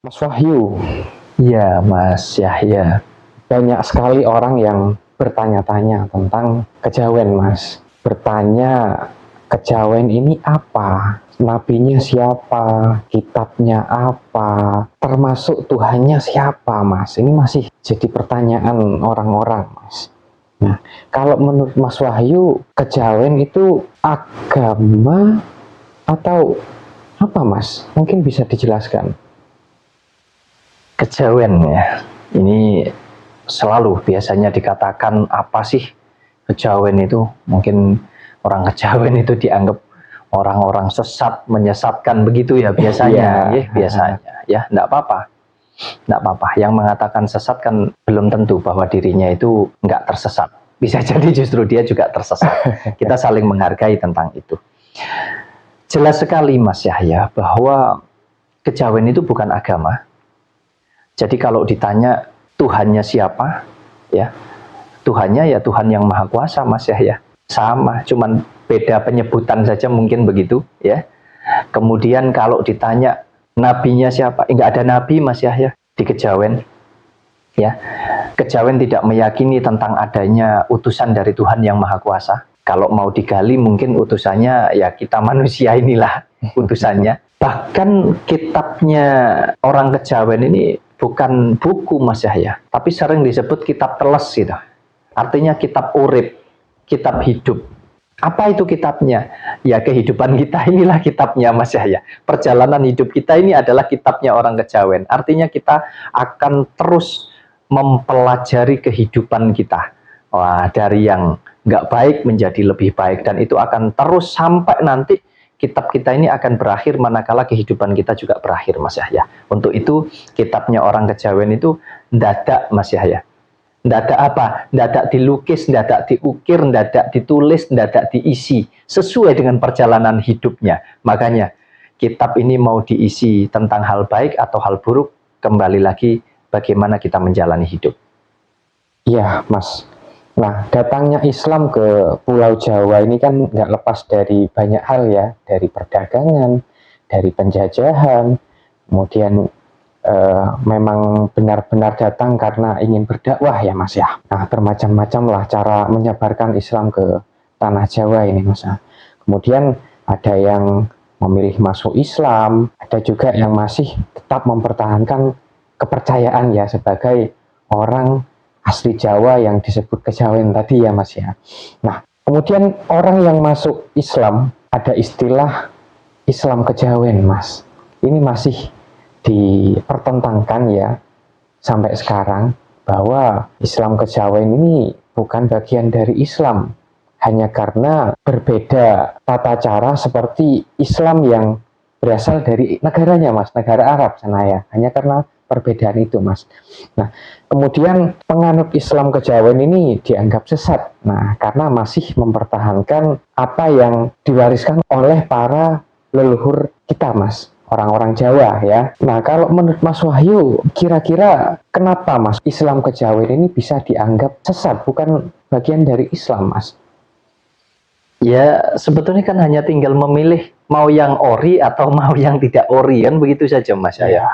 Mas Wahyu, Iya, Mas Yahya. banyak sekali orang yang bertanya-tanya tentang kejawen, Mas. Bertanya, kejawen ini apa? Nabinya siapa? Kitabnya apa? Termasuk Tuhannya siapa, Mas? Ini masih jadi pertanyaan orang-orang, Mas. Nah, kalau menurut Mas Wahyu, kejawen itu agama atau apa, Mas? Mungkin bisa dijelaskan. Kejawen ya. Ini selalu biasanya dikatakan apa sih kejawen itu? Mungkin orang kejawen itu dianggap orang-orang sesat, menyesatkan begitu ya biasanya. Iya. Biasanya. Ya, enggak apa-apa. Enggak apa-apa. Yang mengatakan sesat kan belum tentu bahwa dirinya itu enggak tersesat. Bisa jadi justru dia juga tersesat. Kita saling menghargai tentang itu. Jelas sekali Mas Yahya bahwa kejawen itu bukan agama. Jadi kalau ditanya Tuhannya siapa, ya Tuhannya ya Tuhan yang Maha Kuasa, Mas Yahya. Sama, cuman beda penyebutan saja mungkin begitu, ya. Kemudian kalau ditanya nabinya siapa, enggak ada nabi, Mas Yahya, di kejawen. Ya, kejawen tidak meyakini tentang adanya utusan dari Tuhan yang Maha Kuasa. Kalau mau digali mungkin utusannya ya kita manusia inilah utusannya. Bahkan kitabnya orang kejawen ini bukan buku Mas Yahya, tapi sering disebut kitab teles gitu. Artinya kitab urip, kitab hidup. Apa itu kitabnya? Ya kehidupan kita inilah kitabnya Mas Yahya. Perjalanan hidup kita ini adalah kitabnya orang kejawen. Artinya kita akan terus mempelajari kehidupan kita. Wah, dari yang nggak baik menjadi lebih baik. Dan itu akan terus sampai nanti kitab kita ini akan berakhir manakala kehidupan kita juga berakhir Mas Yahya. Untuk itu kitabnya orang kejawen itu ndadak Mas Yahya. Ndadak apa? Ndadak dilukis, ndadak diukir, ndadak ditulis, ndadak diisi. Sesuai dengan perjalanan hidupnya. Makanya kitab ini mau diisi tentang hal baik atau hal buruk, kembali lagi bagaimana kita menjalani hidup. Iya, Mas. Nah, datangnya Islam ke Pulau Jawa ini kan nggak lepas dari banyak hal ya, dari perdagangan, dari penjajahan, kemudian memang benar-benar datang karena ingin berdakwah ya Mas ya. Nah, bermacam-macam lah cara menyebarkan Islam ke tanah Jawa ini Mas. Kemudian ada yang memilih masuk Islam, ada juga yang masih tetap mempertahankan kepercayaan ya sebagai orang asli Jawa yang disebut kejawen tadi ya Mas ya. Nah, kemudian orang yang masuk Islam ada istilah Islam kejawen Mas. Ini masih dipertentangkan ya sampai sekarang bahwa Islam kejawen ini bukan bagian dari Islam hanya karena berbeda tata cara seperti Islam yang berasal dari negaranya Mas, negara Arab sana ya. Hanya karena perbedaan itu Mas. Nah, kemudian penganut Islam kejawen ini dianggap sesat. Nah, karena masih mempertahankan apa yang diwariskan oleh para leluhur kita Mas, orang-orang Jawa ya. Nah, kalau menurut Mas Wahyu, kira-kira kenapa Mas Islam kejawen ini bisa dianggap sesat, bukan bagian dari Islam Mas? Ya, sebetulnya kan hanya tinggal memilih mau yang ori atau mau yang tidak ori, kan begitu saja Mas ya.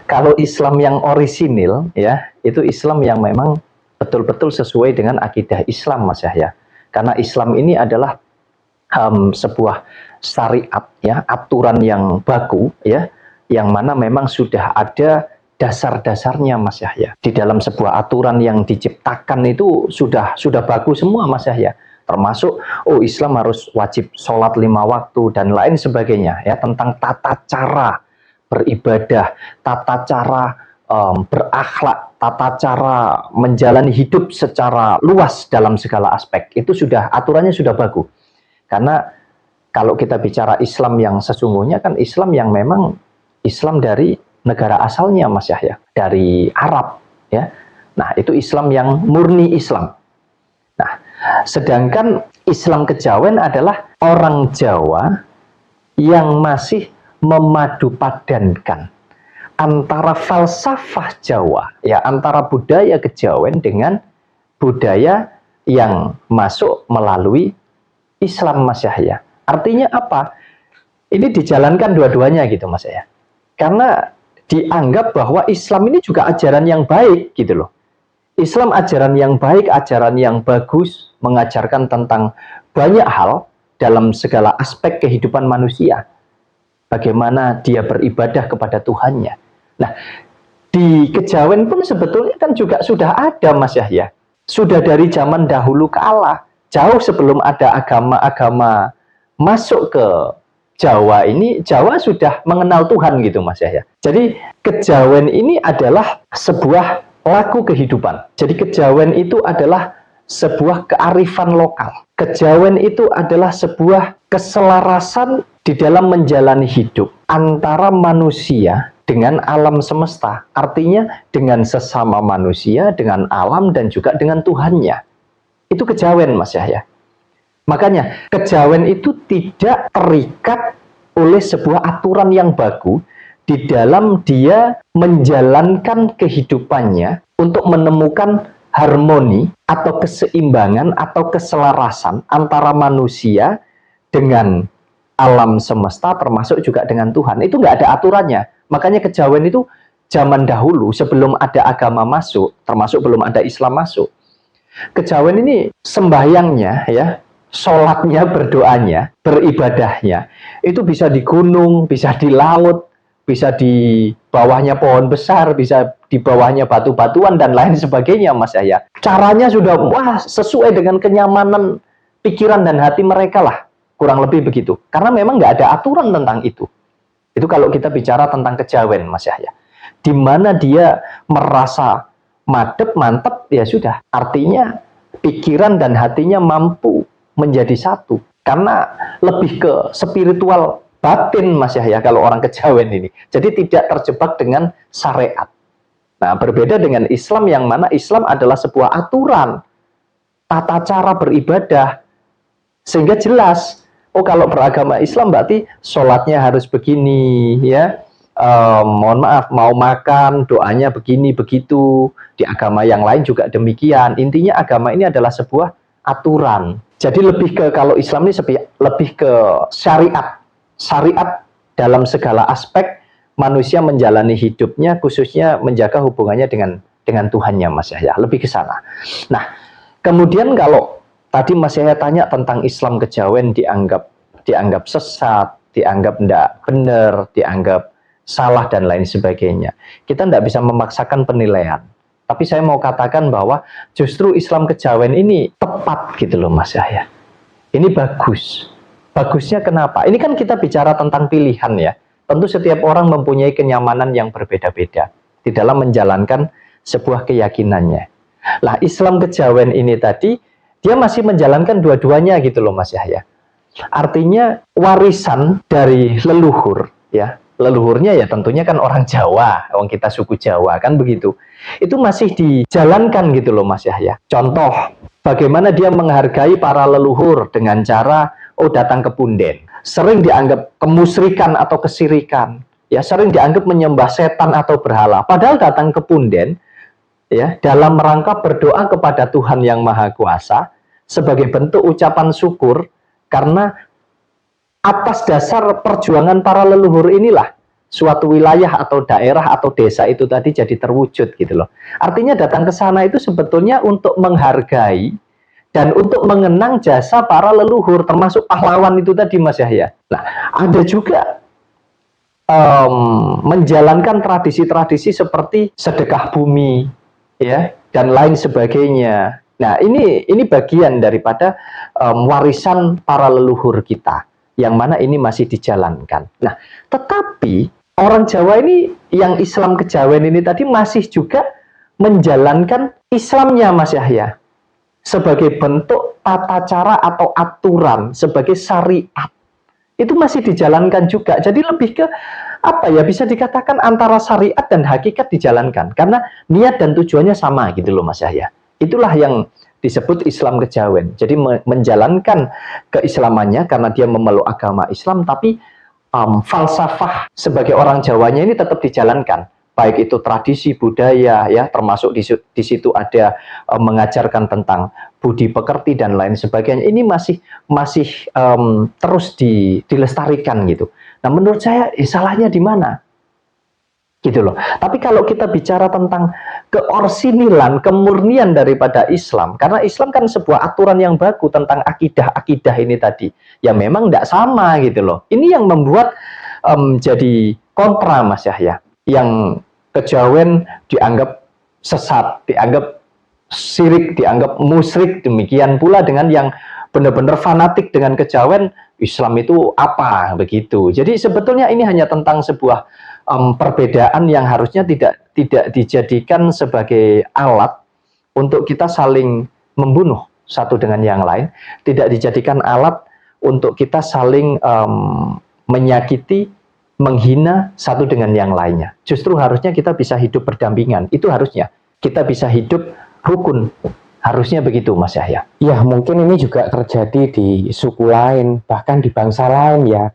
Kalau Islam yang orisinil ya, itu Islam yang memang betul-betul sesuai dengan akidah Islam Mas ya. Karena Islam ini adalah sebuah syariat ya, aturan yang baku ya, yang mana memang sudah ada dasar-dasarnya Mas Yahya. Di dalam sebuah aturan yang diciptakan itu sudah baku semua Mas Yahya. Termasuk Islam harus wajib sholat 5 waktu dan lain sebagainya ya, tentang tata cara beribadah, tata cara berakhlak, tata cara menjalani hidup secara luas dalam segala aspek. Itu sudah aturannya sudah baku. Karena kalau kita bicara Islam yang sesungguhnya kan Islam yang memang Islam dari negara asalnya Mas Yahya, dari Arab ya. Nah, itu Islam yang murni Islam. Nah, sedangkan Islam kejawen adalah orang Jawa yang masih memadupadankan antara falsafah Jawa, ya, antara budaya kejawen dengan budaya yang masuk melalui Islam Mas Yahya. Artinya apa? Ini dijalankan dua-duanya gitu Mas Yahya. Karena dianggap bahwa Islam ini juga ajaran yang baik gitu loh. Islam ajaran yang baik, ajaran yang bagus, mengajarkan tentang banyak hal dalam segala aspek kehidupan manusia. Bagaimana dia beribadah kepada Tuhannya. Nah, di kejawen pun sebetulnya kan juga sudah ada, Mas Yahya. Sudah dari zaman dahulu kala, jauh sebelum ada agama-agama masuk ke Jawa ini, Jawa sudah mengenal Tuhan gitu, Mas Yahya. Jadi kejawen ini adalah sebuah laku kehidupan. Jadi kejawen itu adalah sebuah kearifan lokal. Kejawen itu adalah sebuah keselarasan di dalam menjalani hidup antara manusia dengan alam semesta. Artinya dengan sesama manusia, dengan alam, dan juga dengan Tuhannya. Itu kejawen, Mas Yahya. Makanya kejawen itu tidak terikat oleh sebuah aturan yang baku di dalam dia menjalankan kehidupannya untuk menemukan harmoni atau keseimbangan atau keselarasan antara manusia dengan alam semesta termasuk juga dengan Tuhan. Itu nggak ada aturannya. Makanya kejawen itu zaman dahulu sebelum ada agama masuk, termasuk belum ada Islam masuk. Kejawen ini sembahyangnya ya, sholatnya, berdoanya, beribadahnya, itu bisa di gunung, bisa di laut, bisa di bawahnya pohon besar, bisa di bawahnya batu-batuan, dan lain sebagainya, Mas Yahya. Caranya sudah, wah, sesuai dengan kenyamanan pikiran dan hati mereka lah, kurang lebih begitu. Karena memang nggak ada aturan tentang itu. Itu kalau kita bicara tentang kejawen, Mas Yahya. Di mana dia merasa mantep, ya sudah. Artinya, pikiran dan hatinya mampu menjadi satu. Karena lebih ke spiritual batin, Mas Yahya, kalau orang kejawen ini. Jadi tidak terjebak dengan syariat. Nah, berbeda dengan Islam yang mana Islam adalah sebuah aturan, tata cara beribadah. Sehingga jelas, oh kalau beragama Islam berarti sholatnya harus begini, ya. Mohon maaf, mau makan, doanya begini, begitu. Di agama yang lain juga demikian. Intinya agama ini adalah sebuah aturan. Jadi lebih ke, kalau Islam ini lebih ke syariat. Syariat dalam segala aspek manusia menjalani hidupnya, khususnya menjaga hubungannya dengan Tuhannya, Mas Yahya. Lebih ke sana. Nah, kemudian kalau tadi Mas Yahya tanya tentang Islam kejawen dianggap sesat, dianggap tidak benar, dianggap salah, dan lain sebagainya. Kita tidak bisa memaksakan penilaian. Tapi saya mau katakan bahwa justru Islam kejawen ini tepat gitu loh, Mas Yahya. Ini bagus. Bagusnya kenapa? Ini kan kita bicara tentang pilihan ya. Tentu setiap orang mempunyai kenyamanan yang berbeda-beda di dalam menjalankan sebuah keyakinannya. Lah, Islam kejawen ini tadi, dia masih menjalankan dua-duanya gitu loh, Mas Yahya. Artinya warisan dari leluhur ya. Leluhurnya ya tentunya kan orang Jawa, orang kita suku Jawa kan begitu. Itu masih dijalankan gitu loh, Mas Yahya. Contoh, bagaimana dia menghargai para leluhur dengan cara datang ke punden. Sering dianggap kemusyrikan atau kesirikan. Ya, sering dianggap menyembah setan atau berhala. Padahal datang ke punden ya dalam rangka berdoa kepada Tuhan yang Maha Kuasa sebagai bentuk ucapan syukur karena atas dasar perjuangan para leluhur inilah suatu wilayah atau daerah atau desa itu tadi jadi terwujud gitu loh. Artinya datang ke sana itu sebetulnya untuk menghargai dan untuk mengenang jasa para leluhur, termasuk pahlawan itu tadi, Mas Yahya. Nah, ada juga menjalankan tradisi-tradisi seperti sedekah bumi ya dan lain sebagainya. Nah, ini bagian daripada warisan para leluhur kita, yang mana ini masih dijalankan. Nah, tetapi orang Jawa ini yang Islam kejawen ini tadi masih juga menjalankan Islamnya, Mas Yahya, sebagai bentuk tata cara atau aturan, sebagai syariat. Itu masih dijalankan juga. Jadi lebih ke apa ya, bisa dikatakan antara syariat dan hakikat dijalankan. Karena niat dan tujuannya sama gitu loh, Mas Yahya. Itulah yang disebut Islam kejawen. Jadi menjalankan keislamannya karena dia memeluk agama Islam, tapi falsafah sebagai orang Jawanya ini tetap dijalankan. Baik itu tradisi, budaya, ya, termasuk di situ ada mengajarkan tentang budi pekerti dan lain sebagainya. Ini masih terus dilestarikan gitu. Nah, menurut saya salahnya di mana? Gitu loh. Tapi kalau kita bicara tentang keorsinilan, kemurnian daripada Islam, karena Islam kan sebuah aturan yang baku tentang akidah-akidah ini tadi, ya memang tidak sama gitu loh. Ini yang membuat jadi kontra, Mas Yahya. Yang kejawen dianggap sesat, dianggap syirik, dianggap musyrik. Demikian pula dengan yang benar-benar fanatik dengan kejawen, Islam itu apa begitu. Jadi sebetulnya ini hanya tentang sebuah perbedaan yang harusnya tidak dijadikan sebagai alat untuk kita saling membunuh satu dengan yang lain, tidak dijadikan alat untuk kita saling menyakiti, menghina satu dengan yang lainnya. Justru harusnya kita bisa hidup berdampingan. Itu harusnya kita bisa hidup rukun. Harusnya begitu, Mas Yahya. Ya, mungkin ini juga terjadi di suku lain, bahkan di bangsa lain ya.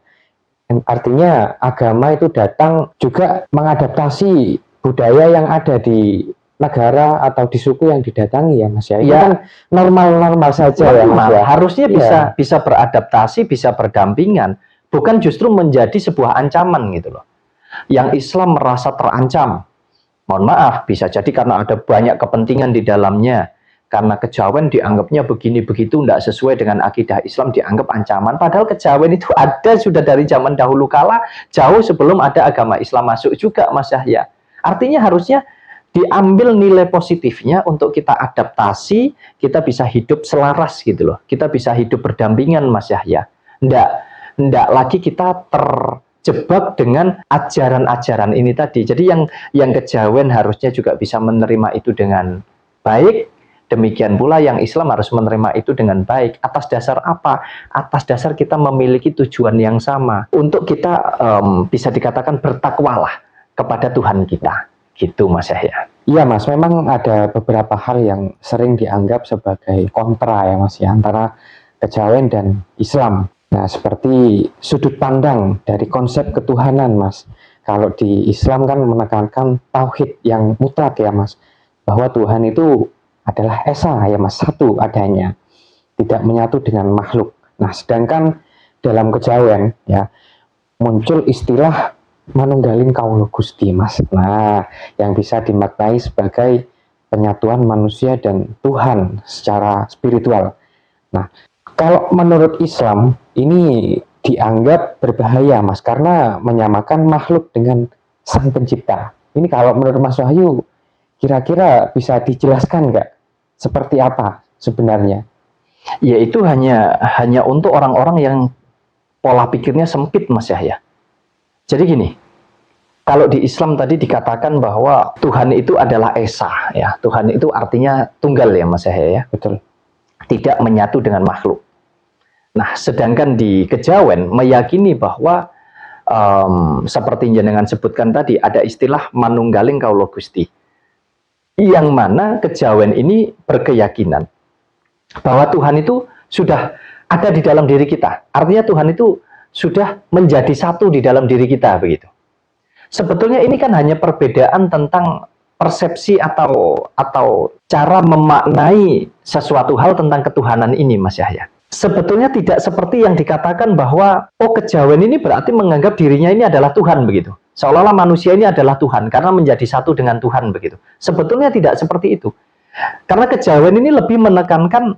Artinya agama itu datang juga mengadaptasi budaya yang ada di negara atau di suku yang didatangi ya, Mas ya. Itu kan normal-normal saja ya, Mas ya. Harusnya bisa beradaptasi, bisa berdampingan, bukan justru menjadi sebuah ancaman gitu loh. Yang Islam merasa terancam. Mohon maaf, bisa jadi karena ada banyak kepentingan di dalamnya. Karena kejawen dianggapnya begini begitu, tidak sesuai dengan akidah Islam, dianggap ancaman. Padahal kejawen itu ada sudah dari zaman dahulu kala, jauh sebelum ada agama Islam masuk juga, Mas Yahya. Artinya harusnya diambil nilai positifnya untuk kita adaptasi, kita bisa hidup selaras gitu loh. Kita bisa hidup berdampingan, Mas Yahya. Ndak lagi kita terjebak dengan ajaran-ajaran ini tadi. Jadi yang kejawen harusnya juga bisa menerima itu dengan baik. Demikian pula yang Islam harus menerima itu dengan baik. Atas dasar apa? Atas dasar kita memiliki tujuan yang sama. Untuk kita bisa dikatakan bertakwalah kepada Tuhan kita. Gitu, Mas Yahya. Iya, Mas. Memang ada beberapa hal yang sering dianggap sebagai kontra ya, Mas ya, antara kejawen dan Islam. Nah, seperti sudut pandang dari konsep ketuhanan, Mas. Kalau di Islam kan menekankan tauhid yang mutlak ya, Mas. Bahwa Tuhan itu adalah esa ya, Mas, satu adanya, tidak menyatu dengan makhluk. Nah, sedangkan dalam kejawen ya muncul istilah manunggaling kaulo Gusti, Mas. Nah, yang bisa dimaknai sebagai penyatuan manusia dan Tuhan secara spiritual. Nah, kalau menurut Islam ini dianggap berbahaya, Mas, karena menyamakan makhluk dengan Sang Pencipta. Ini kalau menurut Mas Wahyu, kira-kira bisa dijelaskan nggak seperti apa sebenarnya? Ya itu hanya untuk orang-orang yang pola pikirnya sempit, Mas Yahya. Jadi gini, kalau di Islam tadi dikatakan bahwa Tuhan itu adalah esa, ya. Tuhan itu artinya tunggal ya, Mas Yahya ya. Betul. Tidak menyatu dengan makhluk. Nah, sedangkan di kejawen meyakini bahwa seperti yang jenengan sebutkan tadi, ada istilah manunggaling kaulo Gusti. Yang mana kejawen ini berkeyakinan bahwa Tuhan itu sudah ada di dalam diri kita. Artinya Tuhan itu sudah menjadi satu di dalam diri kita begitu. Sebetulnya ini kan hanya perbedaan tentang persepsi atau cara memaknai sesuatu hal tentang ketuhanan ini, Mas Yahya. Sebetulnya tidak seperti yang dikatakan bahwa kejawen ini berarti menganggap dirinya ini adalah Tuhan begitu. Seolah-olah manusia ini adalah Tuhan karena menjadi satu dengan Tuhan begitu. Sebetulnya tidak seperti itu. Karena kejawen ini lebih menekankan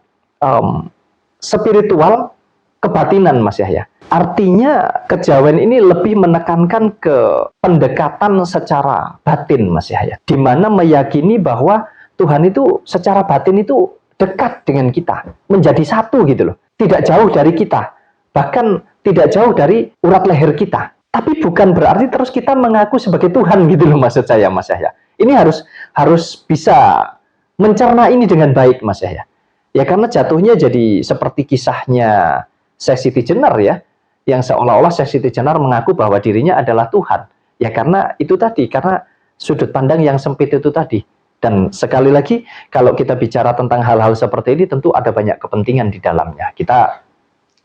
spiritual kebatinan, Mas Yahya. Artinya kejawen ini lebih menekankan ke pendekatan secara batin, Mas Yahya. Di mana meyakini bahwa Tuhan itu secara batin itu dekat dengan kita, menjadi satu gitu loh. Tidak jauh dari kita, bahkan tidak jauh dari urat leher kita. Tapi bukan berarti terus kita mengaku sebagai Tuhan gitu loh, maksud saya, Mas Yahya. Ini harus bisa mencerna ini dengan baik, Mas Yahya. Ya karena jatuhnya jadi seperti kisahnya Syekh Siti Jenar ya, yang seolah-olah Syekh Siti Jenar mengaku bahwa dirinya adalah Tuhan. Ya karena itu tadi, karena sudut pandang yang sempit itu tadi. Dan sekali lagi, kalau kita bicara tentang hal-hal seperti ini, tentu ada banyak kepentingan di dalamnya. Kita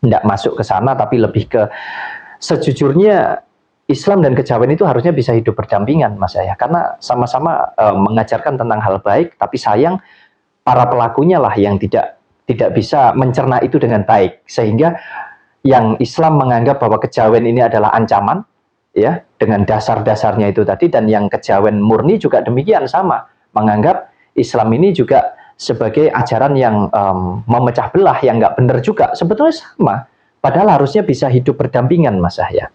tidak masuk ke sana, tapi lebih ke sejujurnya Islam dan kejawen itu harusnya bisa hidup berdampingan, Mas Yahya, karena sama-sama mengajarkan tentang hal baik, tapi sayang para pelakunya lah yang tidak bisa mencerna itu dengan baik, sehingga yang Islam menganggap bahwa kejawen ini adalah ancaman, ya, dengan dasar-dasarnya itu tadi, dan yang kejawen murni juga demikian sama, menganggap Islam ini juga sebagai ajaran yang memecah belah, yang nggak benar juga. Sebetulnya sama, padahal harusnya bisa hidup berdampingan, Mas Yahya.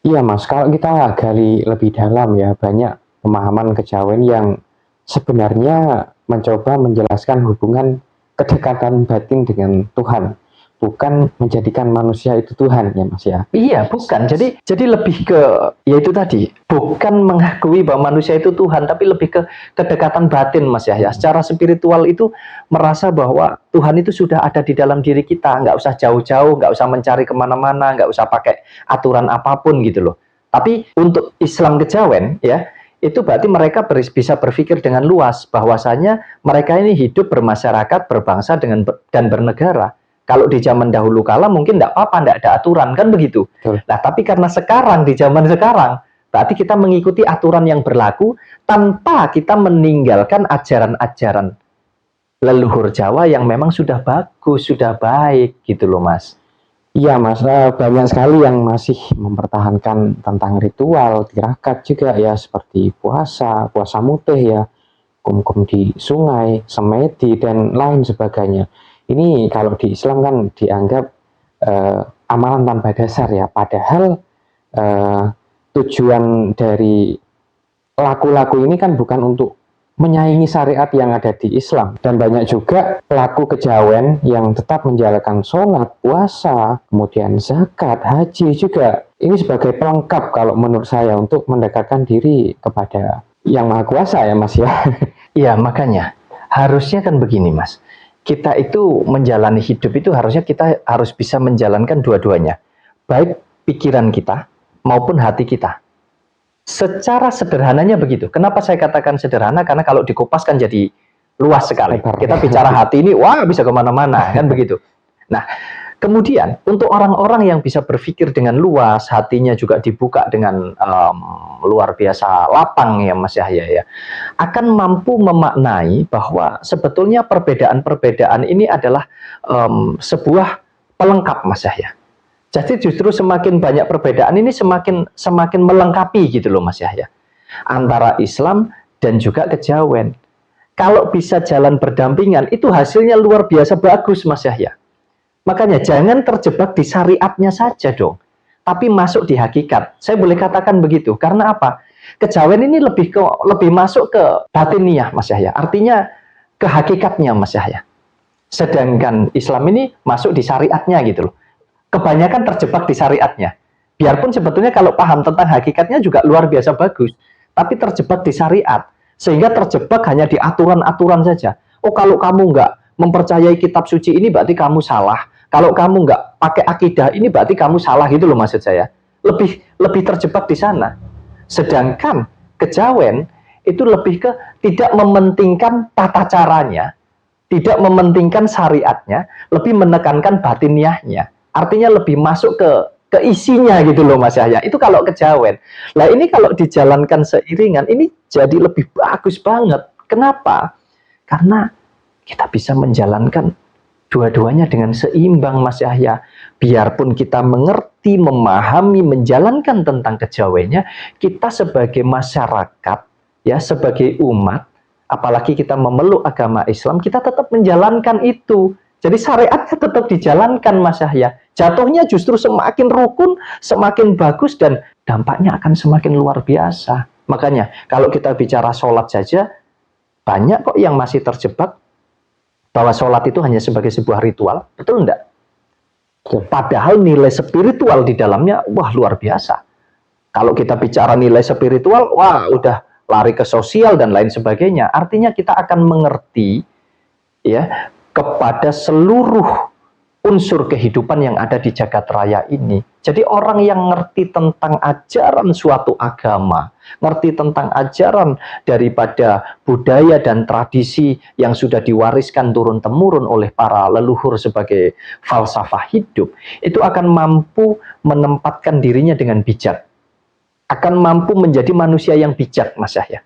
Iya Mas, kalau kita gali lebih dalam ya, banyak pemahaman kejawen yang sebenarnya mencoba menjelaskan hubungan kedekatan batin dengan Tuhan, bukan menjadikan manusia itu Tuhan ya Mas ya. Iya, bukan. Jadi lebih ke, yaitu tadi, bukan mengakui bahwa manusia itu Tuhan, tapi lebih ke kedekatan batin, Mas Yahya. Secara spiritual itu merasa bahwa Tuhan itu sudah ada di dalam diri kita, nggak usah jauh-jauh, nggak usah mencari kemana-mana, nggak usah pakai aturan apapun gitu loh. Tapi untuk Islam kejawen, ya, itu berarti mereka bisa berpikir dengan luas, bahwasanya mereka ini hidup bermasyarakat, berbangsa dan bernegara. Kalau di zaman dahulu kala mungkin tidak apa-apa, tidak ada aturan, kan begitu. Betul. Nah, tapi karena sekarang, di zaman sekarang, berarti kita mengikuti aturan yang berlaku tanpa kita meninggalkan ajaran-ajaran leluhur Jawa yang memang sudah bagus, sudah baik, gitu loh Mas. Iya Mas, banyak sekali yang masih mempertahankan tentang ritual, tirakat juga ya, seperti puasa mutih ya, kum-kum di sungai, semedi, dan lain sebagainya. Ini kalau di Islam kan dianggap amalan tanpa dasar ya, padahal tujuan dari laku-laku ini kan bukan untuk menyaingi syariat yang ada di Islam. Dan banyak juga pelaku kejawen yang tetap menjalankan sholat, puasa, kemudian zakat, haji juga. Ini sebagai pelengkap kalau menurut saya untuk mendekatkan diri kepada Yang Maha Kuasa ya Mas ya. Iya, makanya harusnya kan begini Mas. Kita itu menjalani hidup itu harusnya kita harus bisa menjalankan dua-duanya. Baik pikiran kita maupun hati kita. Secara sederhananya begitu. Kenapa saya katakan sederhana? Karena kalau dikupas kan jadi luas sekali. Kita bicara hati ini, wah bisa kemana-mana, kan begitu. Nah, kemudian untuk orang-orang yang bisa berpikir dengan luas, hatinya juga dibuka dengan luar biasa lapang ya Mas Yahya ya, akan mampu memaknai bahwa sebetulnya perbedaan-perbedaan ini adalah sebuah pelengkap Mas Yahya. Jadi justru semakin banyak perbedaan ini semakin melengkapi gitu loh Mas Yahya. Antara Islam dan juga kejawen. Kalau bisa jalan berdampingan itu hasilnya luar biasa bagus Mas Yahya. Makanya jangan terjebak di syariatnya saja dong. Tapi masuk di hakikat. Saya boleh katakan begitu. Karena apa? Kejawen ini lebih masuk ke batiniah Mas Yahya. Artinya ke hakikatnya Mas Yahya. Sedangkan Islam ini masuk di syariatnya gitu loh. Kebanyakan terjebak di syariatnya. Biarpun sebetulnya kalau paham tentang hakikatnya juga luar biasa bagus, tapi terjebak di syariat, sehingga terjebak hanya di aturan-aturan saja. Oh, kalau kamu nggak mempercayai kitab suci ini berarti kamu salah. Kalau kamu nggak pakai akidah ini berarti kamu salah, gitu loh maksud saya. Lebih terjebak di sana. Sedangkan kejawen itu lebih ke tidak mementingkan tata caranya, tidak mementingkan syariatnya, lebih menekankan batiniahnya. Artinya lebih masuk ke isinya gitu loh Mas Yahya. Itu kalau kejawen. Nah ini kalau dijalankan seiringan, ini jadi lebih bagus banget. Kenapa? Karena kita bisa menjalankan dua-duanya dengan seimbang Mas Yahya. Biarpun kita mengerti, memahami, menjalankan tentang kejawennya, kita sebagai masyarakat, ya sebagai umat, apalagi kita memeluk agama Islam, kita tetap menjalankan itu. Jadi syariatnya tetap dijalankan Mas Yahya. Jatuhnya justru semakin rukun, semakin bagus, dan dampaknya akan semakin luar biasa. Makanya kalau kita bicara sholat saja, banyak kok yang masih terjebak bahwa sholat itu hanya sebagai sebuah ritual. Betul enggak? Padahal nilai spiritual di dalamnya, wah luar biasa. Kalau kita bicara nilai spiritual, wah udah lari ke sosial dan lain sebagainya. Artinya kita akan mengerti ya kepada seluruh unsur kehidupan yang ada di jagat raya ini. Jadi orang yang ngerti tentang ajaran suatu agama, ngerti tentang ajaran daripada budaya dan tradisi yang sudah diwariskan turun-temurun oleh para leluhur sebagai falsafah hidup, itu akan mampu menempatkan dirinya dengan bijak. Akan mampu menjadi manusia yang bijak, Mas Yahya.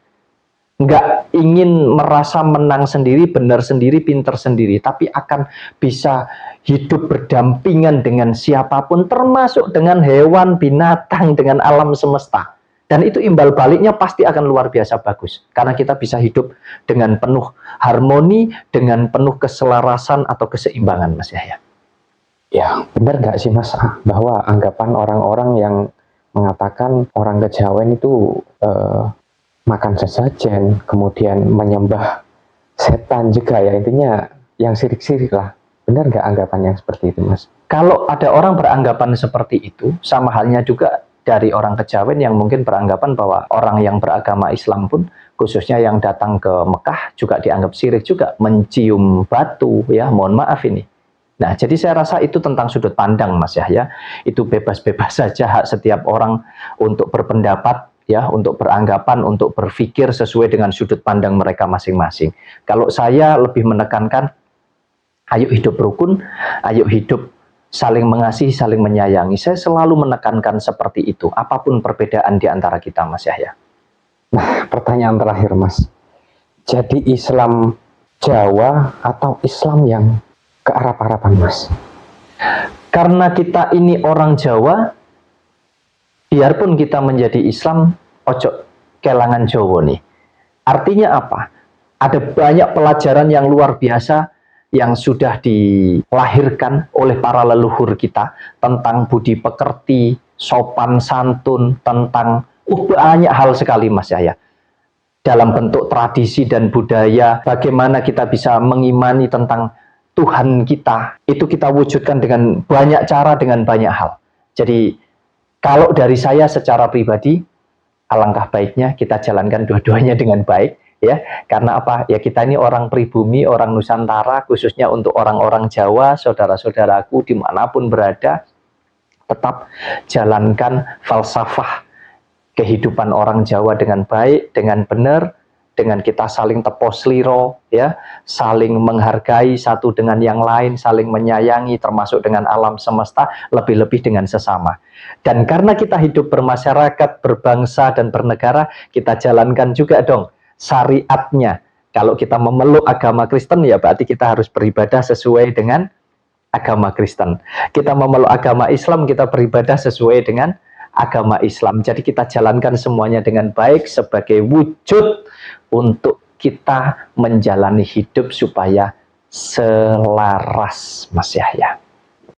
nggak ingin merasa menang sendiri, benar sendiri, pinter sendiri, tapi akan bisa hidup berdampingan dengan siapapun, termasuk dengan hewan, binatang, dengan alam semesta. Dan itu imbal baliknya pasti akan luar biasa bagus, karena kita bisa hidup dengan penuh harmoni, dengan penuh keselarasan atau keseimbangan, Mas Yahya. Ya, benar nggak sih Mas, bahwa anggapan orang-orang yang mengatakan orang kejawen itu makan sesajen, kemudian menyembah setan juga ya, intinya yang sirik-sirik lah. Benar nggak anggapan yang seperti itu, Mas? Kalau ada orang beranggapan seperti itu, sama halnya juga dari orang kejawen yang mungkin beranggapan bahwa orang yang beragama Islam pun, khususnya yang datang ke Mekah, juga dianggap sirik juga, mencium batu, ya, mohon maaf ini. Nah, jadi saya rasa itu tentang sudut pandang, Mas Yahya. Itu bebas-bebas saja hak setiap orang untuk berpendapat, ya, untuk beranggapan, untuk berpikir sesuai dengan sudut pandang mereka masing-masing. Kalau saya lebih menekankan, ayo hidup rukun, ayo hidup saling mengasihi, saling menyayangi. Saya selalu menekankan seperti itu, apapun perbedaan di antara kita, Mas Yahya. Nah, pertanyaan terakhir, Mas. Jadi Islam Jawa atau Islam yang ke Arab-Araban, Mas? Karena kita ini orang Jawa, biarpun kita menjadi Islam, ojo kelangan Jawa nih. Artinya apa? Ada banyak pelajaran yang luar biasa yang sudah dilahirkan oleh para leluhur kita tentang budi pekerti, sopan santun, tentang banyak hal sekali, Mas Yahya. Dalam bentuk tradisi dan budaya, bagaimana kita bisa mengimani tentang Tuhan kita, itu kita wujudkan dengan banyak cara, dengan banyak hal. Jadi, kalau dari saya secara pribadi, alangkah baiknya kita jalankan dua-duanya dengan baik, ya. Karena apa? Ya, kita ini orang pribumi, orang Nusantara, khususnya untuk orang-orang Jawa, saudara-saudaraku dimanapun berada, tetap jalankan falsafah kehidupan orang Jawa dengan baik, dengan benar, dengan kita saling tepos liro, ya, saling menghargai satu dengan yang lain, saling menyayangi, termasuk dengan alam semesta, lebih-lebih dengan sesama. Dan karena kita hidup bermasyarakat, berbangsa, dan bernegara, kita jalankan juga dong syariatnya. Kalau kita memeluk agama Kristen, ya berarti kita harus beribadah sesuai dengan agama Kristen. Kita memeluk agama Islam, kita beribadah sesuai dengan agama Islam. Jadi kita jalankan semuanya dengan baik sebagai wujud untuk kita menjalani hidup supaya selaras, Mas Yahya.